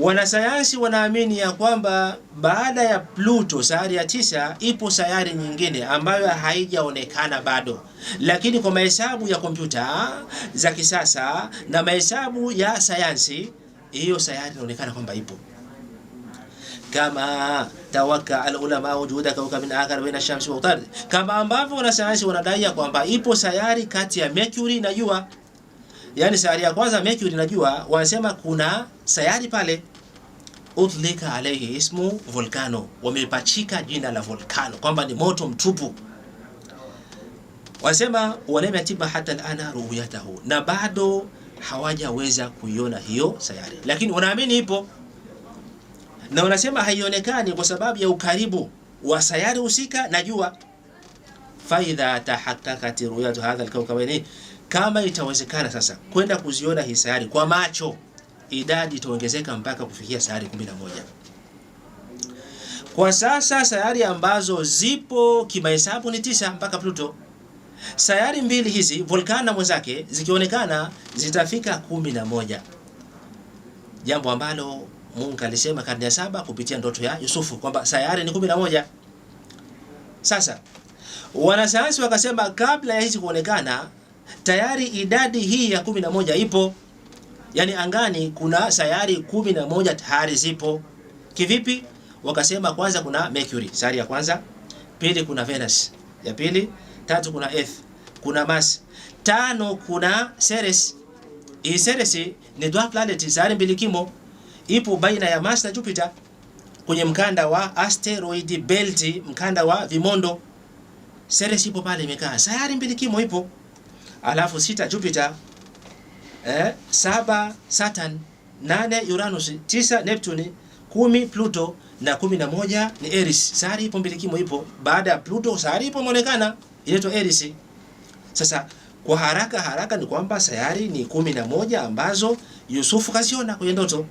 Wanasayansi wanaamini ya kwamba baada ya Pluto, sayari ya 9, ipo sayari nyingine ambayo haijaonekana bado, lakini kwa mahesabu ya kompyuta za kisasa na mahesabu ya sayansi, hiyo sayari inaonekana kwamba ipo. Kama tawaka al-ulama wujuda kawkabin akhar baina ash-shamsi wa al-ardh, kama ambavyo wanasayansi wanadai kwamba ipo sayari kati ya Mercury na Jua. Yani sayari ya kwanza Mercury na Jua, wanasema kuna sayari pale, utlika alayhi ismu volcano, wamepachika jina la volcano kwamba ni moto mtupu. Wanasema walama tiba hata alana ru'yatahu, na bado hawajaweza kuiona hiyo sayari, lakini wanaamini ipo, na wanasema haionekani kwa sababu ya ukaribu wa sayari husika na Jua. Fa idha tahaqqaqat ru'yatu hadha al-kawkabaini, kama itawezekana sasa kwenda kuziona hii sayari kwa macho, idadi itaongezeka mpaka kufikia sayari 11. Kwa sasa sayari ambazo zipo kimahesabu ni 9 mpaka Pluto. Sayari mbili hizi, volcano na mwenzake, zikionekana zitafika 11, jambo ambalo Mungu alisema karne ya 7 kupitia ndoto ya Yusufu kwamba sayari ni 11. Sasa wanasayansi wakasema kabla ya hizi kuonekana, tayari idadi hii ya 11 ipo. Yani angani kuna sayari 11 tayari zipo. Kivipi? Wakasema kwanza kuna Mercury, sayari ya kwanza; pili kuna Venus, ya pili; tatu kuna Earth, kuna Mars; 5 kuna Ceres. Hii Ceres ni dwarf planet, sayari mbilikimo, ipo baina ya Mars na Jupiter kwenye mkanda wa asteroid belt, mkanda wa vimondo. Ceres ipo pale imekaa, sayari mbilikimo ipo. Alafu 6 Jupiter, 7 Saturn, 8 Uranus, 9 Neptune, 10 Pluto na 11 ni Eris. Sayari ipo mbilikimo ipo. Baada ya Pluto sayari ipo inaonekana inaitwa Eris. Sasa kwa haraka ni kwamba sayari ni 11 ambazo Yusufu kaziona kwenye ndoto.